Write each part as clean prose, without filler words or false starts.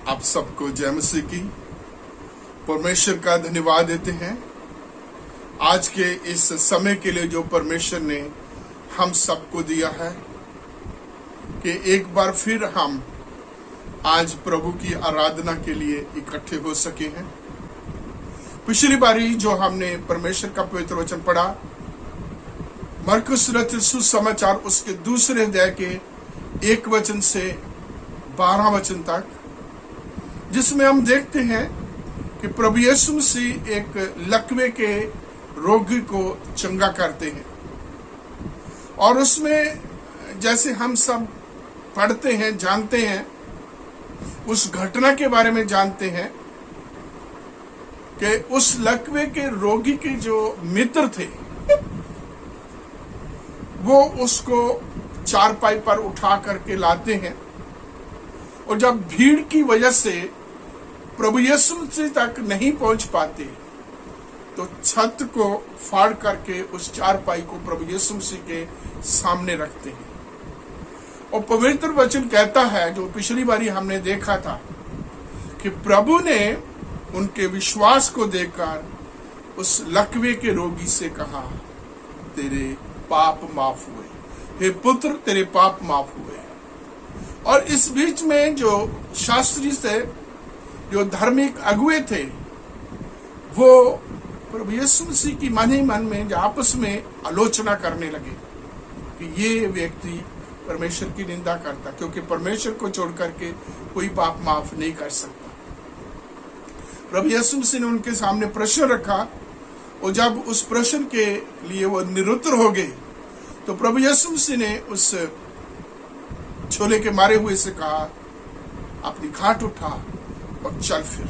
आप सबको जय मसीह की। परमेश्वर का धन्यवाद देते हैं आज के इस समय के लिए जो परमेश्वर ने हम सबको दिया है कि एक बार फिर हम आज प्रभु की आराधना के लिए इकट्ठे हो सके हैं। पिछली बारी जो हमने परमेश्वर का पवित्र वचन पढ़ा, मरकुस रचित सुसमाचार उसके दूसरे अध्याय के 1 वचन से 12 वचन तक, जिसमें हम देखते हैं कि प्रभु यीशु मसीह एक लकवे के रोगी को चंगा करते हैं। और उसमें जैसे हम सब पढ़ते हैं, जानते हैं, उस घटना के बारे में जानते हैं कि उस लकवे के रोगी के जो मित्र थे वो उसको चारपाई पर उठा करके लाते हैं। और जब भीड़ की वजह से प्रभु यीशु मसीह तक नहीं पहुंच पाते तो छत को फाड़ करके उस चारपाई को प्रभु यीशु मसीह के सामने रखते हैं। और पवित्र वचन कहता है, जो पिछली बारी हमने देखा था, कि प्रभु ने उनके विश्वास को देखकर उस लकवे के रोगी से कहा, तेरे पाप माफ हुए, हे पुत्र तेरे पाप माफ हुए। और इस बीच में जो शास्त्री थे, जो धार्मिक अगुए थे, वो प्रभु यीशु मसीह की मन ही मन में आपस में आलोचना करने लगे कि ये व्यक्ति परमेश्वर की निंदा करता, क्योंकि परमेश्वर को छोड़ करके कोई पाप माफ नहीं कर सकता। प्रभु यीशु मसीह ने उनके सामने प्रश्न रखा, और जब उस प्रश्न के लिए वो निरुत्तर हो गए तो प्रभु यीशु मसीह ने उस छोले के मारे हुए से कहा, अपनी खाट उठा और चल फिर।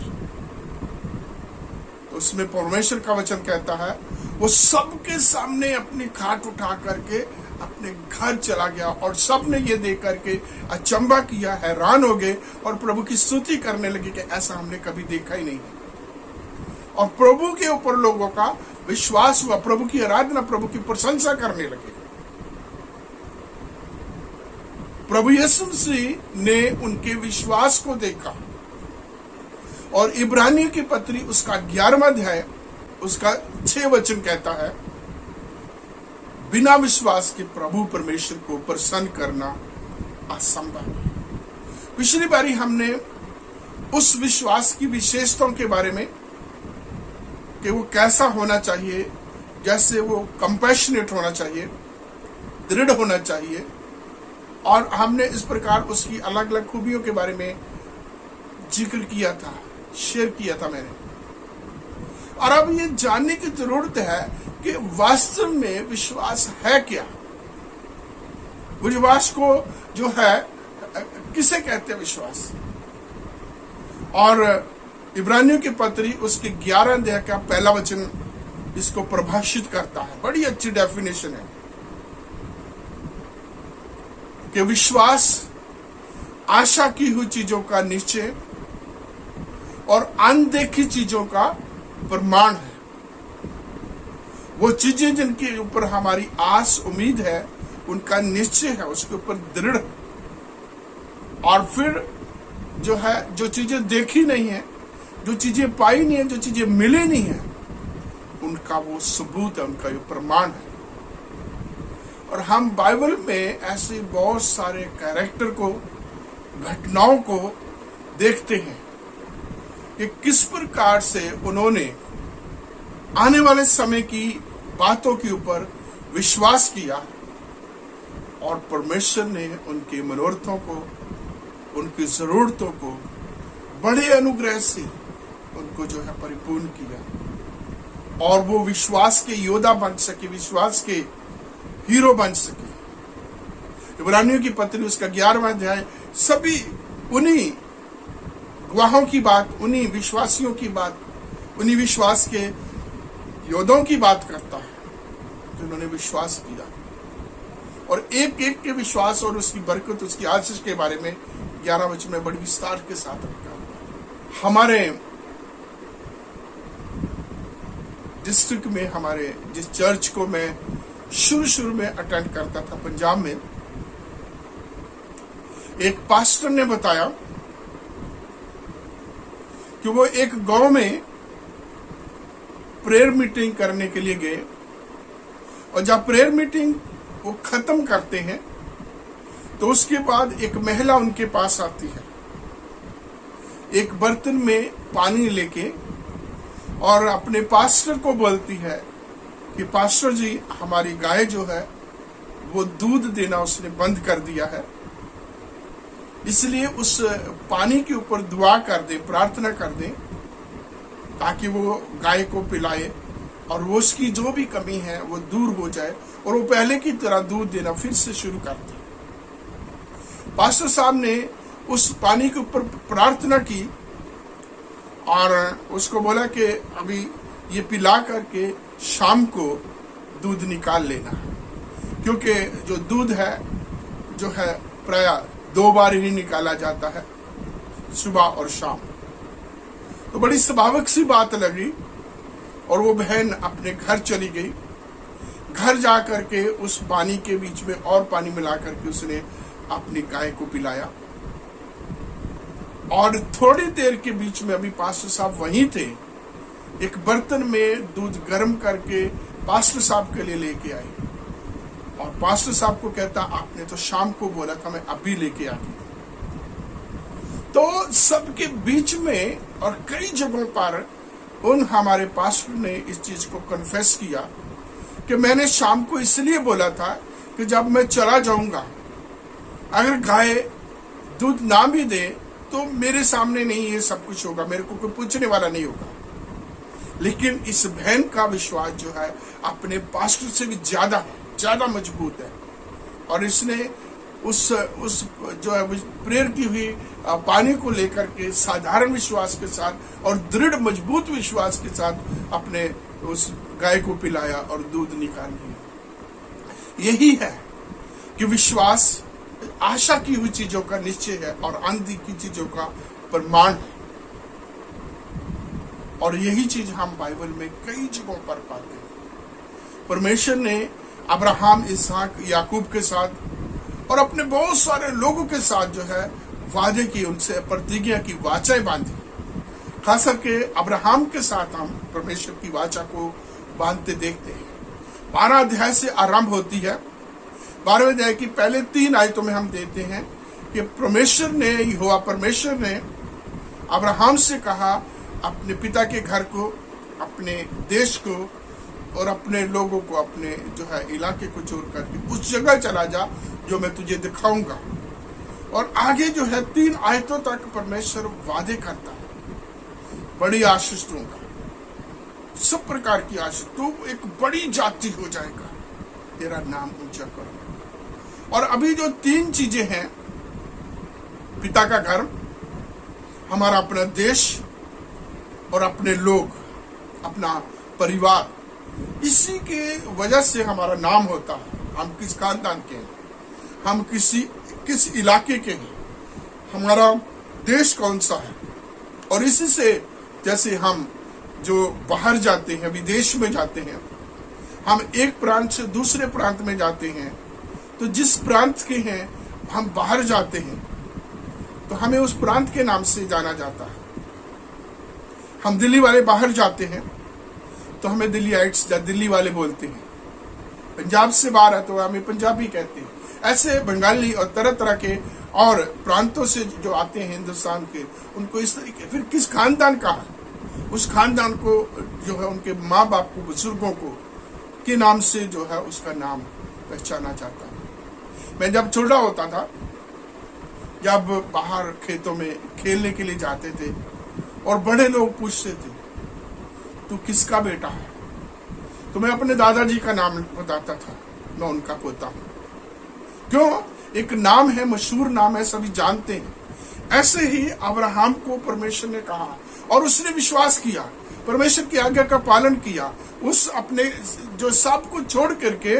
तो उसमें परमेश्वर का वचन कहता है, वो सबके सामने अपनी खाट उठा करके अपने घर चला गया। और सब ने ये देख करके अचंभा किया, हैरान हो गए और प्रभु की स्तुति करने लगे कि ऐसा हमने कभी देखा ही नहीं है। और प्रभु के ऊपर लोगों का विश्वास हुआ, प्रभु की आराधना, प्रभु की प्रशंसा करने लगे। प्रभु यीशु मसीह ने उनके विश्वास को देखा। और इब्रानियों की पत्री उसका 11वां अध्याय उसका 6 वचन कहता है, बिना विश्वास के प्रभु परमेश्वर को प्रसन्न करना असंभव है। पिछली बारी हमने उस विश्वास की विशेषताओं के बारे में कि वो कैसा होना चाहिए, जैसे वो कंपैशनेट होना चाहिए, दृढ़ होना चाहिए, और हमने इस प्रकार उसकी अलग अलग खूबियों के बारे में जिक्र किया था, शेयर किया था मैंने। और अब ये जानने की जरूरत है कि वास्तव में विश्वास है क्या। विश्वास को जो है किसे कहते हैं विश्वास। और इब्रानियों की पत्री उसके 11 अध्याय का 1 वचन इसको परिभाषित करता है। बड़ी अच्छी डेफिनेशन है कि विश्वास आशा की हुई चीजों का निश्चय और अनदेखी चीजों का प्रमाण है। वो चीजें जिनके ऊपर हमारी आस उम्मीद है, उनका निश्चय है, उसके ऊपर दृढ़। और फिर जो है, जो चीजें देखी नहीं है, जो चीजें पाई नहीं है, जो चीजें मिली नहीं है, उनका वो सबूत है, उनका ये प्रमाण है। और हम बाइबल में ऐसे बहुत सारे कैरेक्टर को, घटनाओं को देखते हैं कि किस प्रकार से उन्होंने आने वाले समय की बातों के ऊपर विश्वास किया और परमेश्वर ने उनके मनोरथों को, उनकी जरूरतों को बड़े अनुग्रह से उनको जो है परिपूर्ण किया, और वो विश्वास के योद्धा बन सके, विश्वास के हीरो बन सके। इब्रानियों की पत्री उसका 11वां अध्याय सभी उन्हीं गवाहों की बात, उन्हीं विश्वासियों की बात, उन्हीं विश्वास के योद्धाओं की बात करता है जिन्होंने विश्वास किया। और एक एक के विश्वास और उसकी बरकत, उसकी आशीष के बारे में 11 वचन में बड़ी विस्तार के साथ रखा। हमारे डिस्ट्रिक्ट में, हमारे जिस चर्च को मैं शुरू में अटेंड करता था पंजाब में, एक पास्टर ने बताया कि वो एक गांव में प्रेयर मीटिंग करने के लिए गए, और जब प्रेयर मीटिंग वो खत्म करते हैं तो उसके बाद एक महिला उनके पास आती है, एक बर्तन में पानी लेके, और अपने पास्टर को बोलती है कि पास्टर जी, हमारी गाय जो है वो दूध देना उसने बंद कर दिया है, इसलिए उस पानी के ऊपर दुआ कर दे, प्रार्थना कर दे, ताकि वो गाय को पिलाए और वो उसकी जो भी कमी है वो दूर हो जाए और वो पहले की तरह दूध देना फिर से शुरू कर दे। पास्टर साहब ने उस पानी के ऊपर प्रार्थना की और उसको बोला कि अभी ये पिला करके शाम को दूध निकाल लेना, क्योंकि जो दूध है जो है प्राय 2 बार ही निकाला जाता है, सुबह और शाम। तो बड़ी स्वाभाविक सी बात लगी और वो बहन अपने घर चली गई। घर जा करके उस पानी के बीच में और पानी मिला करके उसने अपनी गाय को पिलाया, और थोड़ी देर के बीच में अभी पास्टर साहब वहीं थे, एक बर्तन में दूध गर्म करके पास्टर साहब के लिए लेके आई, और पास्टर साहब को कहता, आपने तो शाम को बोला था, मैं अभी लेके आ गई। तो सबके बीच में और कई जगहों पर उन हमारे पास्टर ने इस चीज को कन्फेस किया कि मैंने शाम को इसलिए बोला था कि जब मैं चला जाऊंगा, अगर गाय दूध ना भी दे तो मेरे सामने नहीं ये सब कुछ होगा, मेरे को कोई पूछने वाला नहीं होगा। लेकिन इस बहन का विश्वास जो है अपने पास्टर से भी ज्यादा मजबूत है, और इसने उस जो है प्रेयर की हुई पानी को लेकर के साधारण विश्वास के साथ और दृढ़ मजबूत विश्वास के साथ अपने उस गाय को पिलाया और दूध निकाल लिया। यही है कि विश्वास आशा की हुई चीजों का निश्चय है और अनदेखी चीजों का प्रमाण है, और यही चीज हम बाइबल में कई जगहों पर पाते हैं। परमेश्वर ने अब्राहम, इसहाक, याकूब के साथ और अपने बहुत सारे लोगों के साथ जो है वादे की, उनसे प्रतिज्ञा की, वाचाएं बांधी। खास करके अब्राहम के साथ हम परमेश्वर की वाचा को बांधते देखते हैं। 12 अध्याय से आरंभ होती है। 12वें अध्याय की पहले 3 आयतों में हम देखते हैं कि परमेश्वर ने अब्राहम से कहा, अपने पिता के घर को, अपने देश को और अपने लोगों को, अपने जो है इलाके को छोड़ करके उस जगह चला जा जो मैं तुझे दिखाऊंगा। और आगे जो है 3 आयतों तक परमेश्वर वादे करता है, बड़ी आशीष दूंगा, सब प्रकार की आशीष, तू एक बड़ी जाति हो जाएगा, तेरा नाम ऊंचा करूंगा। और अभी जो 3 चीजें हैं, पिता का घर, हमारा अपना देश और अपने लोग, अपना परिवार, इसी के वजह से हमारा नाम होता है। हम किस खानदान के हैं, हम किस इलाके के हैं, हमारा देश कौन सा है। और इसी से जैसे हम जो बाहर जाते हैं, विदेश में जाते हैं, हम एक प्रांत से दूसरे प्रांत में जाते हैं, तो जिस प्रांत के हैं हम बाहर जाते हैं तो हमें उस प्रांत के नाम से जाना जाता है। हम दिल्ली वाले बाहर जाते हैं तो हमें दिल्लीइट्स या दिल्ली वाले बोलते हैं, पंजाब से बाहर है तो हमें पंजाबी कहते हैं। ऐसे बंगाली और तरह तरह के और प्रांतों से जो आते हैं हिंदुस्तान के, उनको इस तरीके, फिर किस खानदान का है, उस खानदान को जो है उनके माँ बाप को, बुजुर्गों को के नाम से जो है उसका नाम पहचाना जाता है। मैं जब छोटा होता था, जब बाहर खेतों में खेलने के लिए जाते थे और बड़े लोग पूछते थे तू किसका बेटा है, तो मैं अपने दादाजी का नाम बताता था, मैं उनका पोता हूं। क्यों? एक नाम है, मशहूर नाम है, सभी जानते हैं। ऐसे ही अब्राहम को परमेश्वर ने कहा और उसने विश्वास किया, परमेश्वर की आज्ञा का पालन किया, उस अपने जो सब को छोड़ करके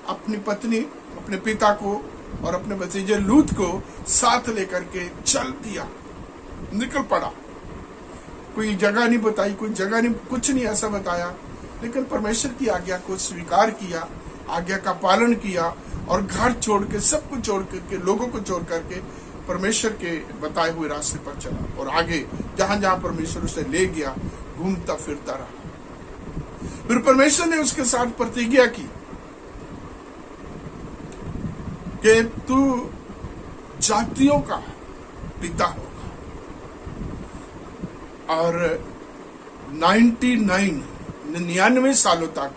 अपनी पत्नी, अपने पिता को और अपने भतीजे लूत को साथ लेकर के चल दिया, निकल पड़ा। कोई जगह नहीं बताई, कोई जगह नहीं, कुछ नहीं ऐसा बताया, लेकिन परमेश्वर की आज्ञा को स्वीकार किया, आज्ञा का पालन किया और घर छोड़ के, सब कुछ छोड़ करके, लोगों को छोड़ करके परमेश्वर के बताए हुए रास्ते पर चला और आगे जहां जहां परमेश्वर उसे ले गया घूमता फिरता रहा। फिर परमेश्वर ने उसके साथ प्रतिज्ञा की कि तू जातियों का पिता होगा, और 99 सालों तक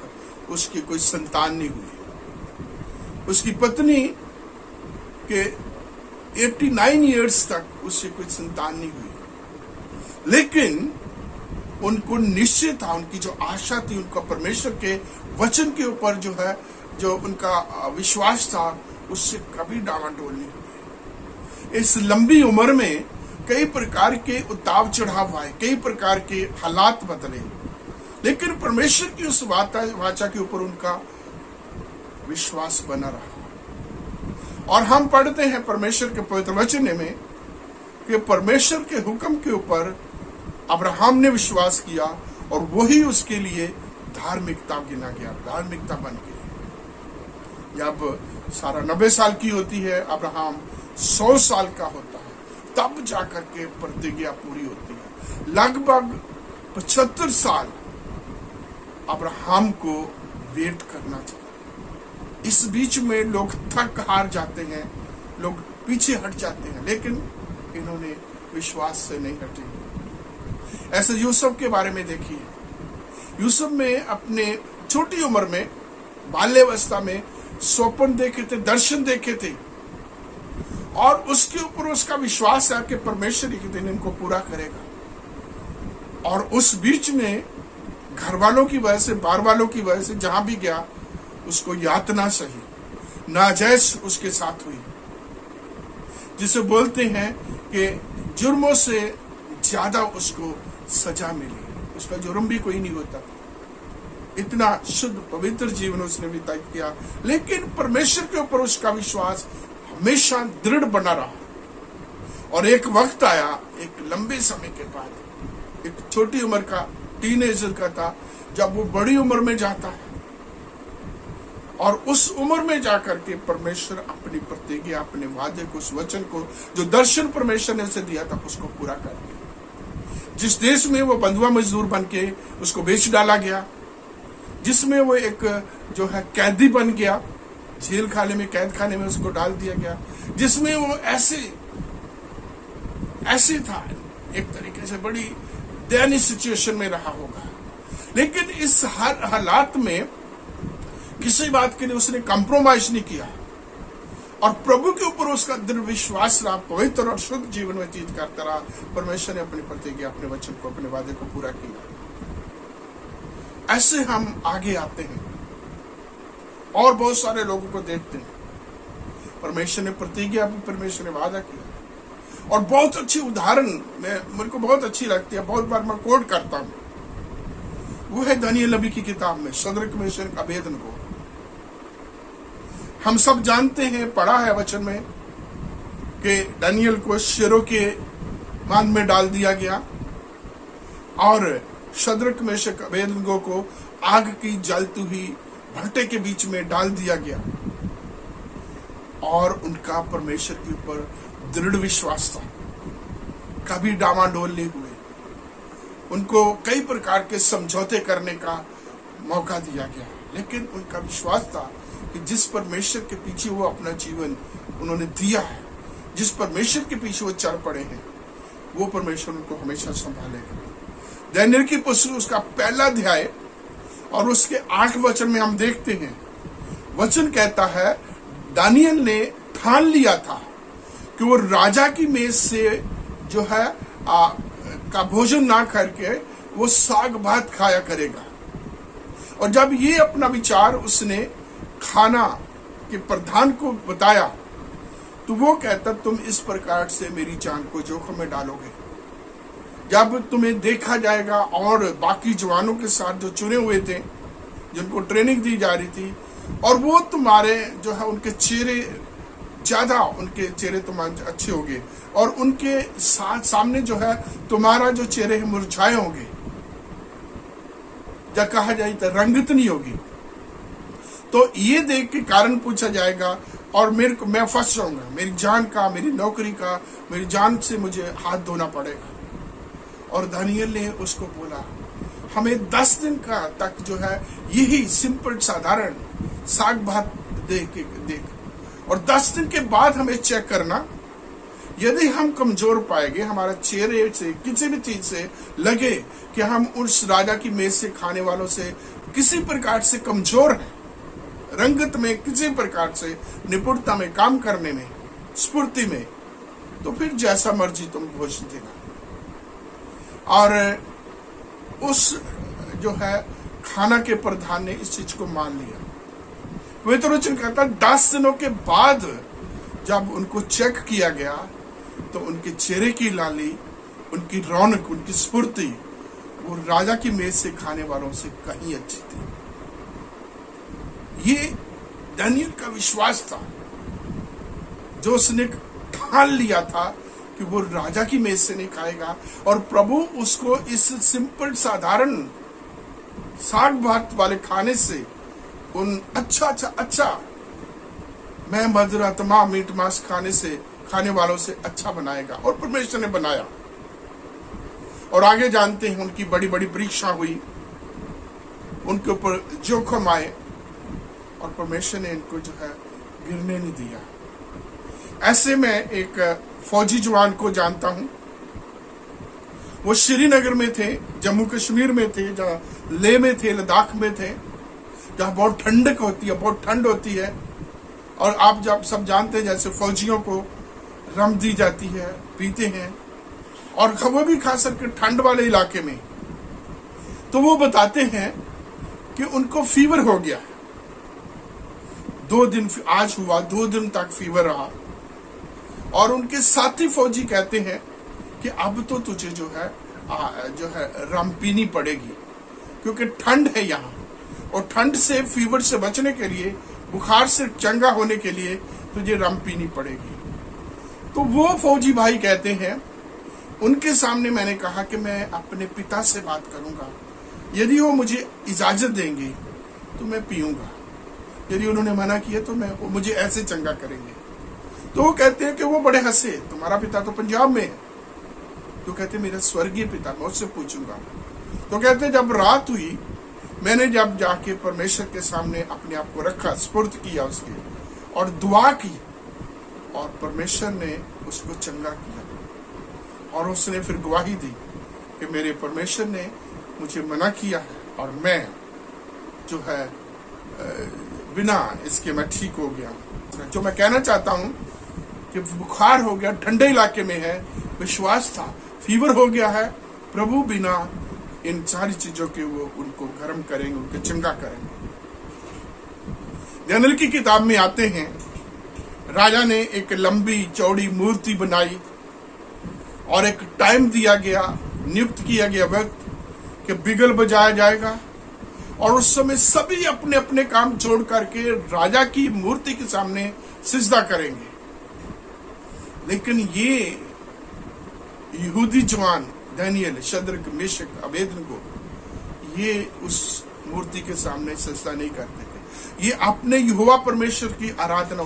उसकी कोई संतान नहीं हुई। उसकी पत्नी के 89 इयर्स तक उससे कोई संतान नहीं हुई, लेकिन उनको निश्चय था, उनकी जो आशा थी, उनका परमेश्वर के वचन के ऊपर जो है, जो उनका विश्वास था, उससे कभी डावाडोल नहीं हुई। इस लंबी उम्र में कई प्रकार के उतार चढ़ाव आए, कई प्रकार के हालात बदले, लेकिन परमेश्वर की उस वाचा के ऊपर उनका विश्वास बना रहा। और हम पढ़ते हैं परमेश्वर के पवित्र वचन में कि परमेश्वर के हुक्म के ऊपर अब्राहम ने विश्वास किया और वही उसके लिए धार्मिकता गिना गया, धार्मिकता बन गई। जब सारा 90 साल की होती है, अब्राहम 100 साल का होता है, तब जाकर के प्रतिज्ञा पूरी होती है। लगभग 75 साल अब्राहम को वेट करना चाहिए। इस बीच में लोग थक हार जाते हैं, लोग पीछे हट जाते हैं, लेकिन इन्होंने विश्वास से नहीं हटे। ऐसे यूसुफ के बारे में देखिए। यूसुफ में अपने छोटी उम्र में, बाल्यावस्था में स्वप्न देखे थे, दर्शन देखे थे, और उसके ऊपर उसका विश्वास है कि परमेश्वर एक दिन इनको पूरा करेगा। और उस बीच में घर वालों की वजह से, बार वालों की वजह से जहां भी गया उसको यातना सही, नाजायज उसके साथ हुई, जिसे बोलते हैं कि जुर्मों से ज्यादा उसको सजा मिली। उसका जुर्म भी कोई नहीं होता, इतना शुद्ध पवित्र जीवन उसने व्यतीत किया, लेकिन परमेश्वर के ऊपर उसका विश्वास हमेशा दृढ़ बना रहा। और एक वक्त आया, एक लंबे समय के बाद, एक छोटी उम्र का टीनेजर का था, जब वो बड़ी उम्र में जाता है, और उस उम्र में जाकर के परमेश्वर अपनी प्रतिज्ञा, अपने वादे को, उस वचन को, जो दर्शन परमेश्वर ने उसे दिया था, उसको पूरा कर दिया। जिस देश में वो बंधुआ मजदूर बन के उसको बेच डाला गया, जिसमें वो एक जो है कैदी बन गया, जेल खाने में, कैद खाने में उसको डाल दिया गया, जिसमें वो ऐसे था, एक तरीके से बड़ी दयनीय सिचुएशन में रहा होगा। लेकिन इस हर हालात में किसी बात के लिए उसने कंप्रोमाइज नहीं किया, और प्रभु के ऊपर उसका दृढ़ विश्वास रहा, पवित्र और शुद्ध जीवन व्यतीत करता रहा। परमेश्वर ने अपनी प्रतिज्ञा, अपने वचन को, अपने वादे को पूरा किया। ऐसे हम आगे आते हैं और बहुत सारे लोगों को देखते हैं। परमेश्वर ने प्रतिज्ञा, परमेश्वर ने वादा किया, और बहुत अच्छी उदाहरण मेरे को बहुत अच्छी लगती है, बहुत बार मैं कोट करता हूं, वो है दानियेल नबी की किताब में शद्रक मेशक अबेदनगो। हम सब जानते हैं, पढ़ा है वचन में कि दानियेल को शेरों के मान में डाल दिया गया, और शद्रक मेशक अबेदनगो को आग की जलती हुई भट्टे के बीच में डाल दिया गया, और उनका परमेश्वर के ऊपर दृढ़ विश्वास था, कभी डामाडोल नहीं हुए। उनको कई प्रकार के समझौते करने का मौका दिया गया, लेकिन उनका विश्वास था कि जिस परमेश्वर के पीछे वो अपना जीवन उन्होंने दिया है, जिस परमेश्वर के पीछे वो चल पड़े हैं, वो परमेश्वर उनको हमेशा संभालेगा। दानियेल की पुस्तक उसका पहला अध्याय और उसके 8 वचन में हम देखते हैं, वचन कहता है, दानियेल ने ठान लिया था कि वो राजा की मेज से जो है का भोजन ना करके वो साग भात खाया करेगा। और जब ये अपना विचार उसने खाना के प्रधान को बताया, तो वो कहता, तुम इस प्रकार से मेरी जान को जोखिम में डालोगे। जब तुम्हें देखा जाएगा और बाकी जवानों के साथ जो चुने हुए थे, जिनको ट्रेनिंग दी जा रही थी, और वो तुम्हारे जो है उनके चेहरे ज्यादा, उनके चेहरे तुम्हारे अच्छे होंगे, और उनके साथ सामने जो है तुम्हारा जो चेहरे है मुरझाए होंगे, या कहा जाए तो रंगत नहीं होगी। तो ये देख के कारण पूछा जाएगा और मेरे को, मैं फंस जाऊंगा, मेरी जान का, मेरी नौकरी का, मेरी जान से मुझे हाथ धोना पड़ेगा। और दानियल ने उसको बोला, हमें 10 दिन का तक जो है यही सिंपल साधारण साग भात देख, और 10 दिन के बाद हमें चेक करना, यदि हम कमजोर पाएंगे, हमारा चेहरे से किसी भी चीज से लगे कि हम उस राजा की मेज से खाने वालों से किसी प्रकार से कमजोर हैं, रंगत में, किसी प्रकार से निपुणता में, काम करने में, स्फूर्ति में, तो फिर जैसा मर्जी तुम भोजन देना। और उस जो है खाना के प्रधान ने इस चीज को मान लिया। पवित्र वचन कहता 10 दिनों के बाद जब उनको चेक किया गया तो उनके चेहरे की लाली, उनकी रौनक, उनकी स्फूर्ति वो राजा की मेज से खाने वालों से कहीं अच्छी थी। ये दानियल का विश्वास था, जो उसने ठान लिया था कि वो राजा की मेज से नहीं खाएगा, और प्रभु उसको इस सिंपल साधारण साग भात वाले खाने से, उन अच्छा मैं मधुरा तमाम मीट मांस खाने वालों से अच्छा बनाएगा। और परमेश्वर ने बनाया। और आगे जानते हैं उनकी बड़ी बड़ी परीक्षा हुई, उनके ऊपर जोखिम आए, और परमेश्वर ने इनको जो है गिरने नहीं दिया। ऐसे में एक फौजी जवान को जानता हूं, वो श्रीनगर में थे, जम्मू कश्मीर में थे, जहां लेह में थे, लद्दाख में थे, जहां बहुत ठंडक होती है, बहुत ठंड होती है। और आप जब सब जानते हैं, जैसे फौजियों को रम दी जाती है, पीते हैं, और वो भी खास करके ठंड वाले इलाके में। तो वो बताते हैं कि उनको फीवर हो गया, 2 दिन, आज हुआ 2 दिन तक फीवर रहा। और उनके साथी फौजी कहते हैं कि अब तो तुझे जो है रम पीनी पड़ेगी, क्योंकि ठंड है यहाँ, और ठंड से, फीवर से बचने के लिए, बुखार से चंगा होने के लिए तुझे रम पीनी पड़ेगी। तो वो फौजी भाई कहते हैं, उनके सामने मैंने कहा कि मैं अपने पिता से बात करूंगा, यदि वो मुझे इजाजत देंगे तो मैं पीऊंगा, यदि उन्होंने मना किया तो वो मुझे ऐसे चंगा करेंगे। तो वो कहते हैं कि वो बड़े हंसे, तुम्हारा पिता तो पंजाब में है। तो कहते मेरा स्वर्गीय पिता, मैं उससे पूछूंगा। तो कहते जब रात हुई, मैंने जब जाके परमेश्वर के सामने अपने आप को रखा, स्पुर्द किया उसके, और दुआ की, और परमेश्वर ने उसको चंगा किया। और उसने फिर गवाही दी कि मेरे परमेश्वर ने मुझे मना किया है, और मैं जो है बिना इसके मैं ठीक हो गया। जो मैं कहना चाहता हूं कि बुखार हो गया, ठंडे इलाके में है, विश्वास था, फीवर हो गया है, प्रभु बिना इन सारी चीजों के वो उनको गर्म करेंगे, उनको चंगा करेंगे। दानियल की किताब में आते हैं, राजा ने एक लंबी चौड़ी मूर्ति बनाई, और एक टाइम दिया गया, नियुक्त किया गया वक्त कि बिगल बजाया जाएगा, और उस समय सभी अपने अपने काम छोड़ करके राजा की मूर्ति के सामने सिजदा करेंगे। लेकिन ये यहूदी जवान दानियल, शद्रक, मेशक, अबेदनगो, ये उस मूर्ति के सामने सिजदा नहीं करते थे। ये अपने यहोवा परमेश्वर की आराधना,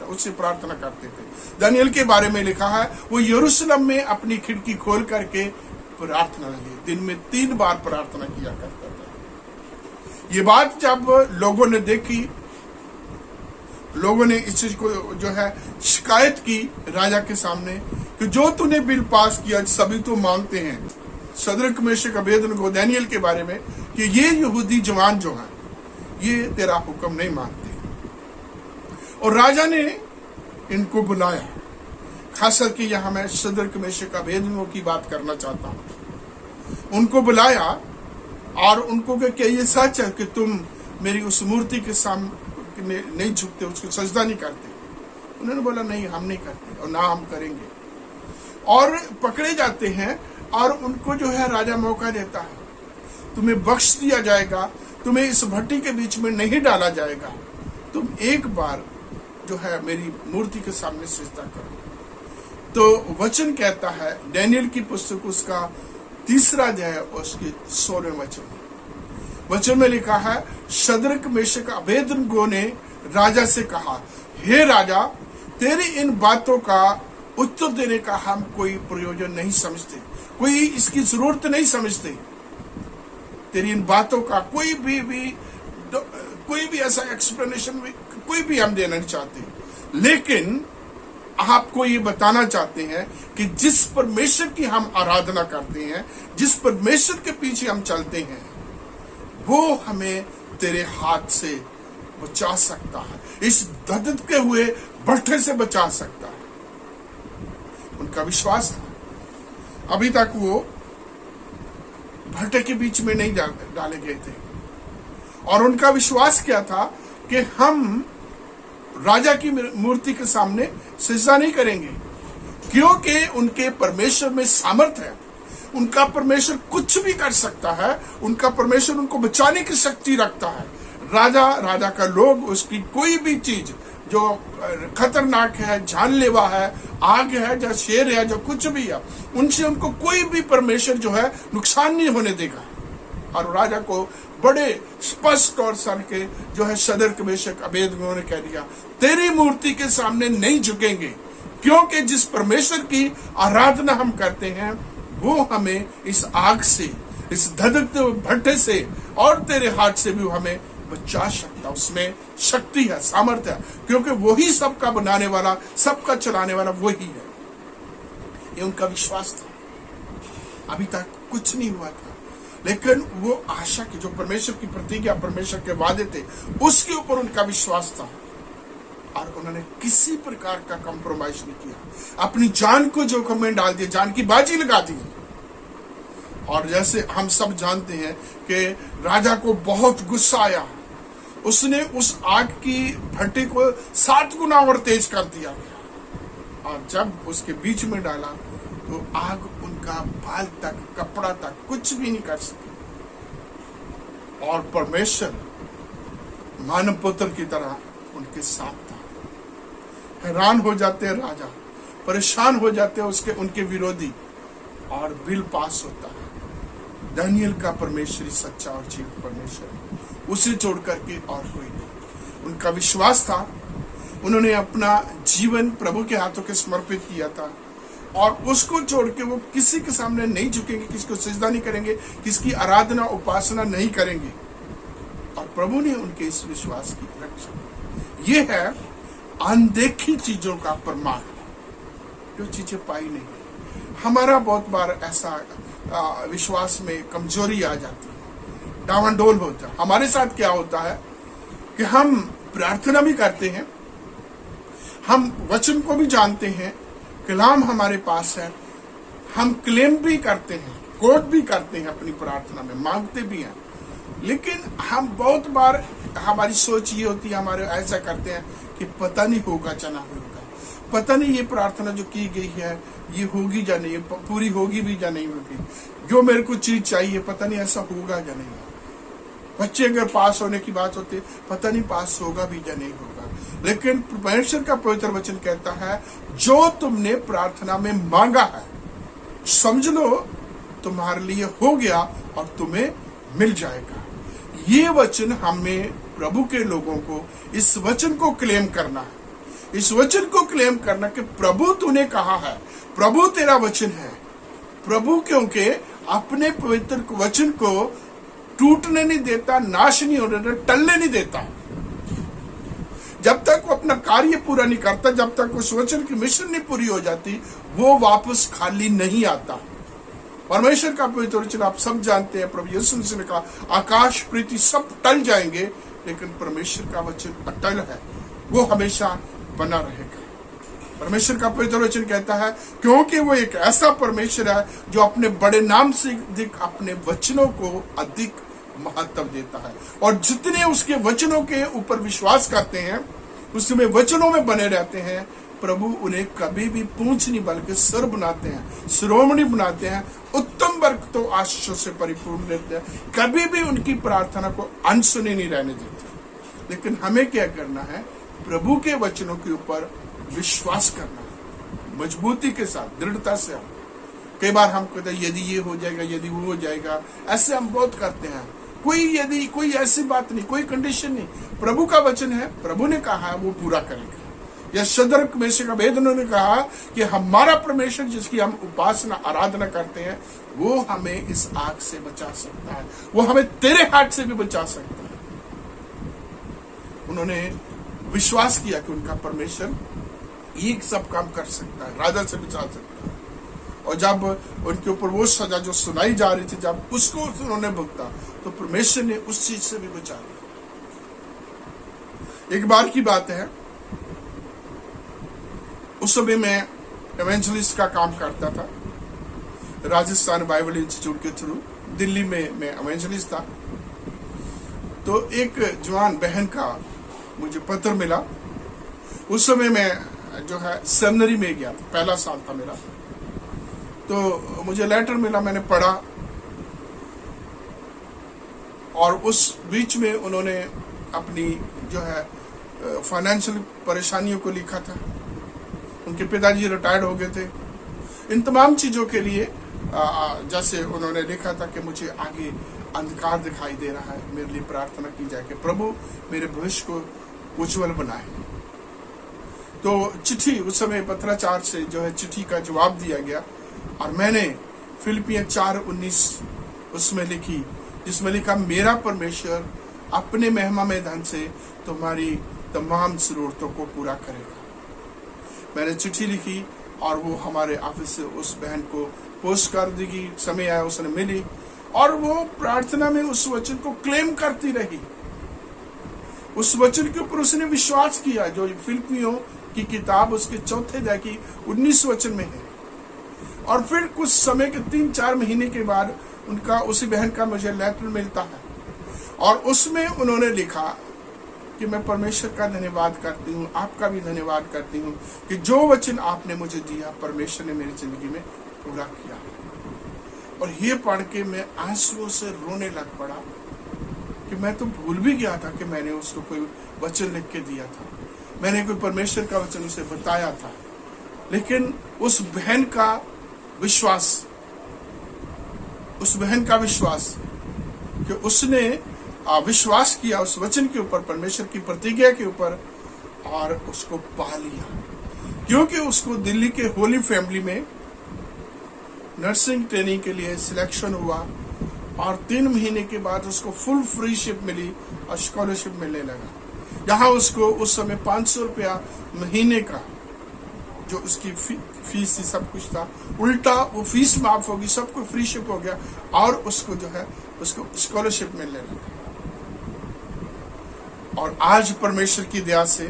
उससे प्रार्थना करते थे। दानियल के बारे में लिखा है, वो यरूशलेम में अपनी खिड़की खोल करके प्रार्थना लगे, दिन में 3 बार प्रार्थना किया करता था। ये बात जब लोगों ने देखी, लोगों ने इस चीज को जो है शिकायत की राजा के सामने कि जो तूने बिल पास किया, सभी तो मानते हैं, शद्रक, मेशक, अबेदनगो, दानियल के बारे में, कि ये यहूदी जवान जो है ये तेरा हुक्म नहीं मानते। और राजा ने इनको बुलाया, खास करके यहां मैं शद्रक, मेशक, अबेदनगो की बात करना चाहता हूं। उनको बुलाया और उनको क्या ये सच है कि तुम मेरी उस मूर्ति के सामने नहीं झुकते, उसको सजदा नहीं करते? उन्होंने बोला नहीं, हम नहीं करते और ना हम करेंगे। और पकड़े जाते हैं, और उनको जो है राजा मौका देता है, तुम्हें बख्श दिया जाएगा, तुम्हें इस भट्टी के बीच में नहीं डाला जाएगा, तुम एक बार जो है मेरी मूर्ति के सामने सजदा करो। तो वचन कहता है, दानियल की पुस्तक उसका 3रा अध्याय और उसके 16वें वचन, वचन में लिखा है, शद्रक मेशक अबेदनगो ने राजा से कहा, हे राजा, तेरी इन बातों का उत्तर देने का हम कोई प्रयोजन नहीं समझते, कोई इसकी जरूरत नहीं समझते। तेरी इन बातों का कोई भी ऐसा एक्सप्लेनेशन कोई भी हम देना नहीं चाहते, लेकिन आपको ये बताना चाहते हैं कि जिस परमेश्वर की हम आराधना करते हैं, जिस परमेश्वर के पीछे हम चलते हैं, वो हमें तेरे हाथ से बचा सकता है, इस धधकते हुए भट्ठे से बचा सकता है। उनका विश्वास था। अभी तक वो भट्ठे के बीच में नहीं डाले गए थे, और उनका विश्वास क्या था कि हम राजा की मूर्ति के सामने सिजदा नहीं करेंगे, क्योंकि उनके परमेश्वर में सामर्थ है। उनका परमेश्वर कुछ भी कर सकता है, उनका परमेश्वर उनको बचाने की शक्ति रखता है। राजा का लोग उसकी कोई भी चीज जो खतरनाक है, जानलेवा है, आग है, जो शेर है, जो कुछ भी है, उनसे उनको कोई भी परमेश्वर जो है नुकसान नहीं होने देगा। और राजा को बड़े स्पष्ट और सर के जो है शद्रक मेशक अबेदनगो ने कह दिया, तेरी मूर्ति के सामने नहीं झुकेंगे, क्योंकि जिस परमेश्वर की आराधना हम करते हैं वो हमें इस आग से, इस धधकते हुए भट्ठे से और तेरे हाथ से भी हमें बचा सकता। उसमें शक्ति है, सामर्थ्य है, क्योंकि वही सबका बनाने वाला, सबका चलाने वाला वही है। ये उनका विश्वास था। अभी तक कुछ नहीं हुआ था, लेकिन वो आशा की, जो परमेश्वर की प्रतिज्ञा, परमेश्वर के वादे थे, उसके ऊपर उनका विश्वास था, और उन्होंने किसी प्रकार का कंप्रोमाइज नहीं किया। अपनी जान को जोखिम में डाल दिया, जान की बाजी लगा दी। और जैसे हम सब जानते हैं कि राजा को बहुत गुस्सा आया, उसने उस आग की भट्टी को 7 गुना और तेज कर दिया गया, और जब उसके बीच में डाला तो आग उनका बाल तक, कपड़ा तक कुछ भी नहीं कर सकी। और परमेश्वर मानव पुत्र की तरह उनके साथ था। हैरान हो जाते हैं राजा, परेशान हो जाते हैं उनके विरोधी, और बिल पास होता है। दानियल का परमेश्वर सच्चा और जीवित परमेश्वर है, उसे छोड़ करके और कोई नहीं। उनका विश्वास था। उन्होंने अपना जीवन प्रभु के हाथों के समर्पित किया था, और उसको छोड़ के वो किसी के सामने नहीं झुकेंगे, किसी को सिजदा नहीं करेंगे, किसकी आराधना उपासना नहीं करेंगे। और प्रभु ने उनके इस विश्वास की रक्षा की। ये है अनदेखी चीजों का प्रमाण, जो चीजें पाई नहीं। हमारा बहुत बार ऐसा विश्वास में कमजोरी आ जाती है, डावाडोल होता है। हमारे साथ क्या होता है कि हम प्रार्थना भी करते हैं, हम वचन को भी जानते हैं, कलाम हमारे पास है, हम क्लेम भी करते हैं, कोट भी करते हैं, अपनी प्रार्थना में मांगते भी हैं, लेकिन हम बहुत बार हमारी सोच ये होती है, हमारे ऐसा करते हैं कि पता नहीं होगा चना होगा, पता नहीं ये प्रार्थना जो की गई है ये होगी या नहीं, पूरी होगी भी या नहीं होगी, जो मेरे को चीज चाहिए पता नहीं ऐसा होगा या नहीं। बच्चे अगर पास होने की बात होती है, पता नहीं पास होगा भी या नहीं होगा, लेकिन परमेश्वर का पवित्र वचन कहता है, जो तुमने प्रार्थना में मांगा है समझ लो तुम्हारे लिए हो गया और तुम्हें मिल जाएगा। ये वचन हमें, प्रभु के लोगों को इस वचन को क्लेम करना है, इस वचन को क्लेम करना कि प्रभु तूने कहा है, प्रभु तेरा वचन है। प्रभु क्योंकि अपने पवित्र वचन को टूटने नहीं देता, नाश नहीं होने देता, टलने नहीं देता। जब तक वो अपना कार्य पूरा नहीं करता, जब तक उस वचन की मिशन नहीं पूरी हो जाती, वो वापस खाली नहीं आता। परमेश्वर का पवित्र वचन आप सब जानते हैं, प्रभु यीशु मसीह ने कहा, आकाश पृथ्वी सब टल जाएंगे, लेकिन परमेश्वर का वचन अटल है, वो हमेशा बना रहेगा। परमेश्वर का पवित्र वचन कहता है, क्योंकि वो एक ऐसा परमेश्वर है जो अपने बड़े नाम से अधिक अपने वचनों को अधिक महत्व देता है, और जितने उसके वचनों के ऊपर विश्वास करते हैं, उसमें वचनों में बने रहते हैं, प्रभु उन्हें कभी भी पूंछ नहीं बल्कि सिर बनाते हैं, शिरोमणि बनाते हैं, उत्तम वर्ग तो आशीषों से परिपूर्ण देते हैं, कभी भी उनकी प्रार्थना को अनसुनी नहीं रहने देते। लेकिन हमें क्या करना है? प्रभु के वचनों के ऊपर विश्वास करना है, मजबूती के साथ, दृढ़ता से। कई बार हम कहते हैं यदि ये हो जाएगा, यदि वो हो जाएगा, ऐसे हम बहुत करते हैं, यदि कोई ऐसी बात नहीं, कोई कंडीशन नहीं, प्रभु का वचन है, प्रभु ने कहा है वो पूरा करेंगे। या शद्रक मेशक अबेदनगो ने कहा कि हमारा परमेश्वर जिसकी हम उपासना आराधना करते हैं वो हमें इस आग से बचा सकता है, वो हमें तेरे हाथ से भी बचा सकता है। उन्होंने विश्वास किया कि उनका परमेश्वर ये सब काम कर सकता है, राजा से बचा सकता है। और जब उनके ऊपर वो सजा जो सुनाई जा रही थी, जब उसको उन्होंने भुगता तो परमेश्वर ने उस चीज से भी बचा लिया। एक बार की बात है, उस समय मैं इवेंजलिस्ट का काम करता था राजस्थान बाइबल इंस्टीट्यूट के थ्रू। दिल्ली में मैं इवेंजलिस्ट था। तो एक जवान बहन का मुझे पत्र मिला। उस समय मैं जो है सेमिनरी में गया था, पहला साल था मेरा। तो मुझे लेटर मिला, मैंने पढ़ा और उस बीच में उन्होंने अपनी जो है फाइनेंशियल परेशानियों को लिखा था। उनके पिताजी रिटायर्ड हो गए थे। इन तमाम चीजों के लिए जैसे उन्होंने लिखा था कि मुझे आगे अंधकार दिखाई दे रहा है, मेरे लिए प्रार्थना की जाए कि प्रभु मेरे भविष्य को उज्जवल बनाए। तो चिट्ठी उस समय पत्राचार से जो है चिट्ठी का जवाब दिया गया और मैंने फिलिपियन 4:19 उसमें लिखी, जिसमें लिखा मेरा परमेश्वर अपने महिमा में धन से तुम्हारी तमाम जरूरतों को पूरा करेगा। मैंने चिट्ठी लिखी और वो हमारे ऑफिस से उस बहन को पोस्ट कर दी। समय आया उसने मिली और वो प्रार्थना में उस वचन को क्लेम करती रही। उस वचन के ऊपर उसने विश्वास किया जो फिलिपियों की किताब उसके 4 अध्याय की 19 वचन में है। और फिर कुछ समय के 3-4 महीने के बाद उनका उसी बहन का मुझे लेटर मिलता है और उसमें उन्होंने लिखा कि मैं परमेश्वर का धन्यवाद करती हूँ, आपका भी धन्यवाद करती हूँ कि जो वचन आपने मुझे दिया परमेश्वर ने मेरी जिंदगी में पूरा किया। और ये पढ़ के मैं आंसुओं से रोने लग पड़ा कि मैं तो भूल भी गया था कि मैंने उसको कोई वचन लिख के दिया था, मैंने कोई परमेश्वर का वचन उसे बताया था। लेकिन उस बहन का विश्वास कि उसने विश्वास किया उस वचन के ऊपर, परमेश्वर की प्रतिज्ञा के ऊपर, और उसको पा लिया। क्योंकि उसको दिल्ली के होली फैमिली में नर्सिंग ट्रेनिंग के लिए सिलेक्शन हुआ और 3 महीने के बाद उसको फुल फ्रीशिप मिली और स्कॉलरशिप मिलने लगा। यहाँ उसको उस समय 500 रुपया महीने का जो उसकी फीस थी, सब कुछ था, उल्टा वो फीस माफ होगी, सबको फ्रीशिप हो गया और उसको जो है उसको स्कॉलरशिप मिलने लगा। और आज परमेश्वर की दया से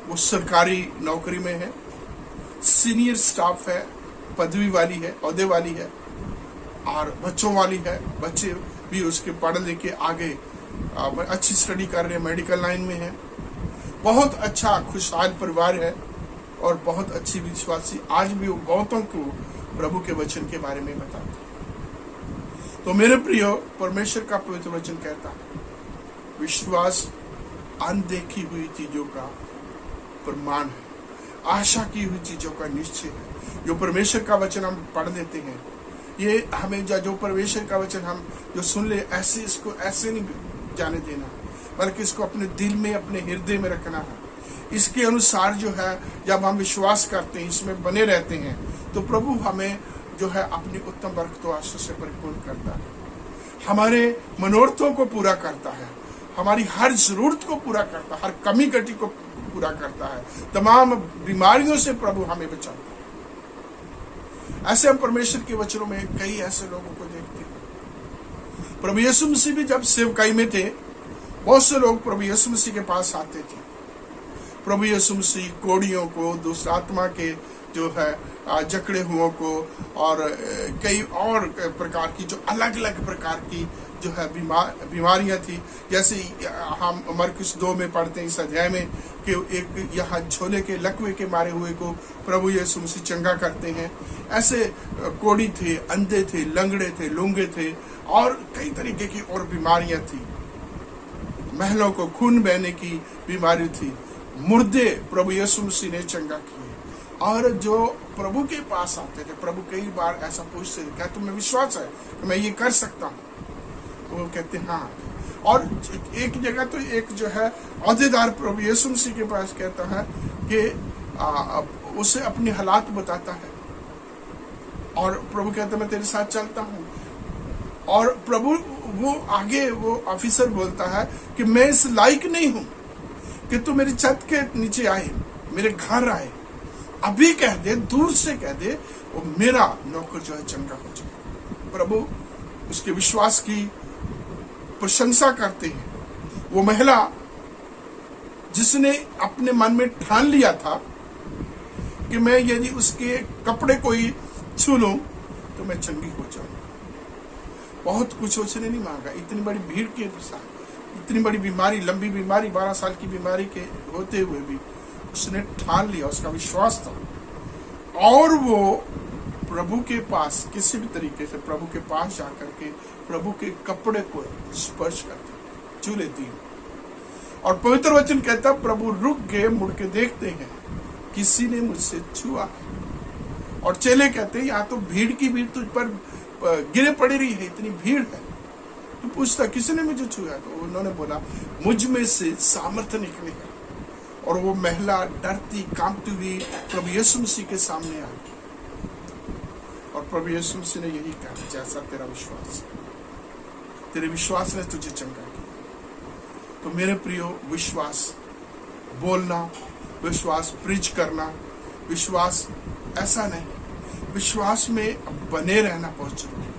वो सरकारी नौकरी में है, सीनियर स्टाफ है, पदवी वाली है, ओहदे वाली है और बच्चों वाली है। बच्चे भी उसके पढ़ लिखे आगे अच्छी स्टडी कर रहे हैं, मेडिकल लाइन में है। बहुत अच्छा खुशहाल परिवार है और बहुत अच्छी विश्वासी। आज भी वो बहुतों को प्रभु के वचन के बारे में बताता है। तो मेरे प्रियो, परमेश्वर का पवित्र वचन कहता है विश्वास अनदेखी हुई चीजों का प्रमाण है, आशा की हुई चीजों का निश्चय है। जो परमेश्वर का वचन हम पढ़ लेते हैं, ये हमें जो परमेश्वर का वचन हम जो सुन ले, ऐसे इसको ऐसे नहीं जाने देना, बल्कि इसको अपने दिल में, अपने हृदय में रखना है। इसके अनुसार जो है जब हम विश्वास करते हैं, इसमें बने रहते हैं, तो प्रभु हमें जो है अपनी उत्तम बरकतों आशीष से परिपूर्ण करता है, हमारे मनोरथों को पूरा करता है, हमारी हर जरूरत को पूरा करता है, हर कमी कटी को पूरा करता है, तमाम बीमारियों से प्रभु हमें बचाता है। ऐसे हम परमेश्वर के वचनों में कई ऐसे लोगों को देखते हैं। प्रभु यीशु मसीह भी जब सेवकाई में थे, बहुत से लोग प्रभु यीशु मसीह के पास आते थे। प्रभु यीशु मसीह कोड़ियों को, दुष्ट आत्मा के जो है जकड़े हुओं को और कई और प्रकार की जो अलग अलग प्रकार की जो है बीमारियां थी। जैसे हम मरकुस 2 में पढ़ते हैं इस अध्याय में कि एक यहाँ झोले के लकवे के मारे हुए को प्रभु यीशु मसीह चंगा करते हैं। ऐसे कोड़ी थे, अंधे थे, लंगड़े थे, लूंगे थे और कई तरीके की और बीमारियां थी। महलों को खून बहने की बीमारी थी। मुर्दे प्रभु यीशु मसीह ने चंगा किए। और जो प्रभु के पास आते थे, प्रभु कई बार ऐसा पूछते थे, क्या तुम्हें विश्वास है कि मैं ये कर सकता हूँ? तो वो कहते हैं हाँ। और एक जगह तो एक जो है औहदेदार प्रभु यीशु मसीह के पास कहता है कि उसे अपनी हालात बताता है और प्रभु कहता है मैं तेरे साथ चलता हूँ। और प्रभु वो आगे वो ऑफिसर बोलता है कि मैं इस लायक नहीं हूं कि तू मेरी छत के नीचे आए, मेरे घर आए, अभी कह दे, दूर से कह दे, वो मेरा नौकर जो है चंगा हो जाए। प्रभु उसके विश्वास की प्रशंसा करते हैं। वो महिला जिसने अपने मन में ठान लिया था कि मैं यदि उसके कपड़े को ही छू लूं तो मैं चंगी हो जाऊं। बहुत कुछ उसने नहीं मांगा, इतनी बड़ी भीड़ के साथ, इतनी बड़ी बीमारी, लंबी बीमारी, 12 साल की बीमारी के होते हुए भी उसने ठान लिया, उसका विश्वास था। और वो प्रभु के पास किसी भी तरीके से प्रभु के पास जाकर के प्रभु के कपड़े को स्पर्श करती, छू लेती है। और पवित्र वचन कहता प्रभु रुक गए, मुड़ के देखते हैं किसी ने मुझसे छुआ। और चेले कहते हैं यहाँ तो भीड़ की भीड़ तुझ पर गिरे पड़ी रही है, इतनी भीड़ है। तो पूछता किसी ने मुझे छुआ? तो उन्होंने बोला मुझ में से सामर्थ्य निकली है। और वो महिला डरती कांपती हुई प्रभु यीशु मसीह के सामने आ गई। और प्रभु यीशु मसीह ने यही कहा जैसा तेरा विश्वास, तेरे विश्वास ने तुझे चंगा किया। तो मेरे प्रियो, विश्वास बोलना, विश्वास प्रीच करना, विश्वास ऐसा नहीं, विश्वास में बने रहना बहुत जरूरी है।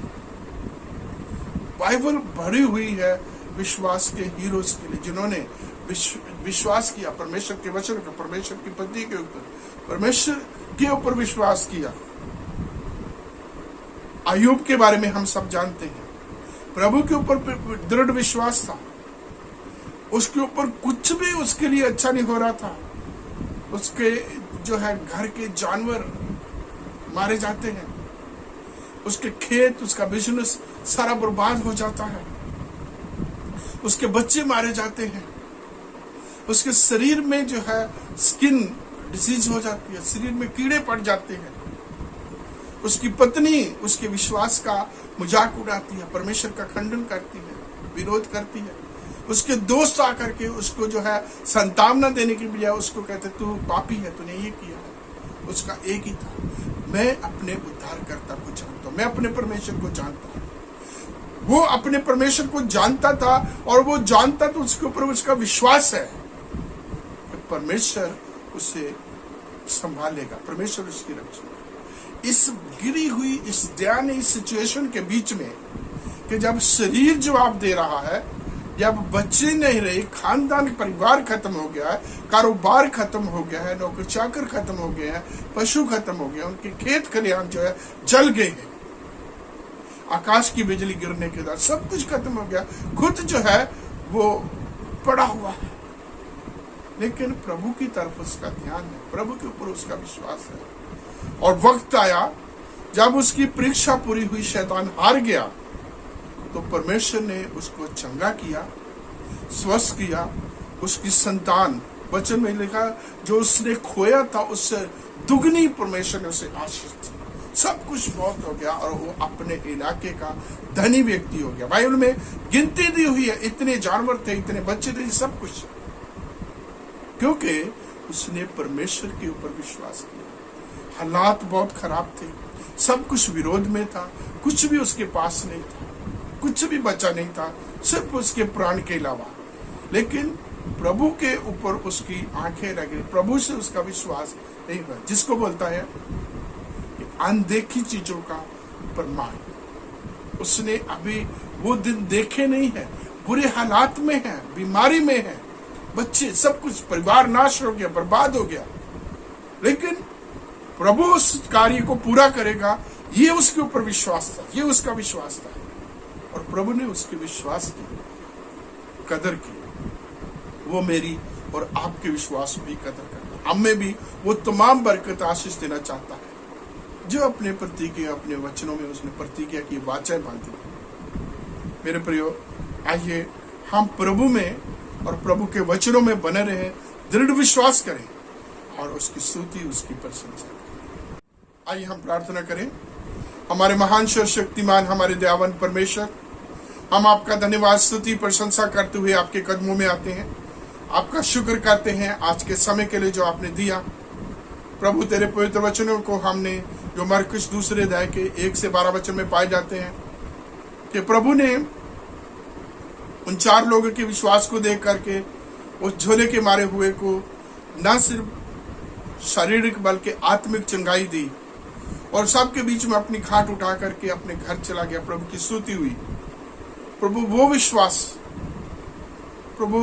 बाइबल भरी हुई है विश्वास के हीरोज के लिए जिन्होंने विश्वास किया परमेश्वर के वचन का, परमेश्वर की पद्धति के ऊपर, परमेश्वर के ऊपर विश्वास किया। अय्यूब के बारे में हम सब जानते हैं, प्रभु के ऊपर दृढ़ विश्वास था। उसके ऊपर कुछ भी उसके लिए अच्छा नहीं हो रहा था। उसके जो है घर के जानवर मारे जाते हैं, उसके खेत, उसका बिजनेस सारा बर्बाद हो जाता है, उसके बच्चे मारे जाते हैं, उसके शरीर में जो है स्किन डिसीज हो जाती है, शरीर में कीड़े पड़ जाते हैं। उसकी पत्नी उसके विश्वास का मजाक उड़ाती है, परमेश्वर का खंडन करती है, विरोध करती है। उसके दोस्त आकर के उसको जो है संतावना देने की बजाय उसको कहते तू पापी है, तूने ये किया है। उसका एक ही था, मैं अपने उद्धारकर्ता को जानता हूं, मैं अपने परमेश्वर को जानता हूं। वो अपने परमेश्वर को जानता था और वो जानता तो उसके ऊपर उसका विश्वास है कि परमेश्वर उसे संभालेगा, परमेश्वर उसकी रक्षा। इस गिरी हुई, इस दयनीय सिचुएशन के बीच में कि जब शरीर जवाब दे रहा है, जब बच्चे नहीं रहे, खानदान परिवार खत्म हो गया है, कारोबार खत्म हो गया है, नौकर चाकर खत्म हो गए हैं, पशु खत्म हो गया, उनके खेत खलिहान जो है जल गए हैं, आकाश की बिजली गिरने के बाद सब कुछ खत्म हो गया, खुद जो है वो पड़ा हुआ है। लेकिन प्रभु की तरफ उसका ध्यान है, प्रभु के ऊपर उसका विश्वास है। और वक्त आया जब उसकी परीक्षा पूरी हुई, शैतान हार गया, तो परमेश्वर ने उसको चंगा किया, स्वस्थ किया। उसकी संतान, वचन में लिखा, जो उसने खोया था उससे दुगनी परमेश्वर ने उसे आशीष दी। सब कुछ बहुत हो गया और वो अपने इलाके का धनी व्यक्ति हो गया। बाइबल में गिनती दी हुई है, इतने जानवर थे, इतने बच्चे थे, सब कुछ, क्योंकि उसने परमेश्वर के ऊपर विश्वास किया। हालात बहुत खराब थे, सब कुछ विरोध में था, कुछ भी उसके पास नहीं था, कुछ भी बचा नहीं था, सिर्फ उसके प्राण के अलावा। लेकिन प्रभु के ऊपर उसकी आंखें रह गई, प्रभु से उसका विश्वास नहीं हुआ, जिसको बोलता है कि अनदेखी चीजों का प्रमाण। उसने अभी वो दिन देखे नहीं है, बुरे हालात में है, बीमारी में है, बच्चे, सब कुछ, परिवार नाश हो गया, बर्बाद हो गया, लेकिन प्रभु उस कार्य को पूरा करेगा, ये उसके ऊपर विश्वास था, ये उसका विश्वास था। और प्रभु ने उसके विश्वास की कदर की। वो मेरी और आपके विश्वास में भी कदर करता, हमें भी वो तमाम बरकत आशीष देना चाहता है जो अपने प्रतिज्ञा, अपने वचनों में उसने प्रतिज्ञा की वाचाएं बांधी। मेरे प्रियो, आइए हम प्रभु में और प्रभु के वचनों में बने रहें, दृढ़ विश्वास करें और उसकी स्तुति, उसकी प्रशंसा करें। आइए हम प्रार्थना करें। हमारे महान सर्वशक्तिमान, हमारे दयावान परमेश्वर, हम आपका धन्यवाद स्तुति प्रशंसा करते हुए आपके कदमों में आते हैं। आपका शुक्र करते हैं आज के समय के लिए जो आपने दिया। प्रभु तेरे पवित्र वचनों को हमने जो मरकुस 2 अध्याय के 1 से 12 वचन में पाए जाते हैं कि प्रभु ने उन 4 लोगों के विश्वास को देख करके उस झोले के मारे हुए को न सिर्फ शारीरिक बल्कि आत्मिक चंगाई दी और सबके बीच में अपनी खाट उठा करके अपने घर चला गया। प्रभु की स्तुति हुई। प्रभु वो विश्वास प्रभु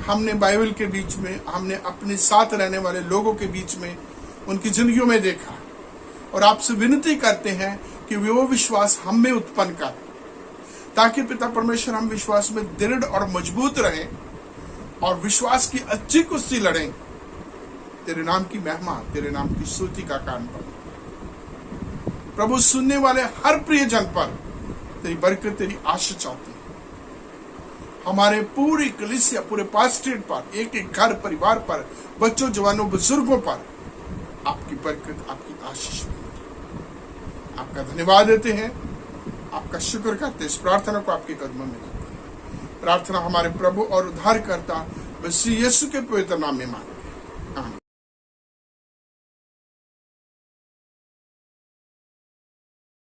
हमने बाइबल के बीच में, हमने अपने साथ रहने वाले लोगों के बीच में उनकी जिंदगियों में देखा और आपसे विनती करते हैं कि वो विश्वास हम में उत्पन्न कर, ताकि पिता परमेश्वर हम विश्वास में दृढ़ और मजबूत रहें और विश्वास की अच्छी कुश्ती लड़ें। तेरे नाम की महिमा, तेरे नाम की स्तुति का कारण बने। प्रभु सुनने वाले हर प्रियजन पर तेरी बरकत, तेरी आशीष चाहते हैं। हमारे पूरी कलीसिया, पूरे पास्टेट पर, एक एक घर परिवार पर, बच्चों जवानों बुजुर्गों पर आपकी बरकत, आपकी आशीष मिले। आपका धन्यवाद देते हैं, आपका शुक्र करते हैं। इस प्रार्थना को आपके कदमों में करते हैं। प्रार्थना हमारे प्रभु और उद्धारकर्ता मसीह यीशु के पवित्र नाम में मांगते हैं।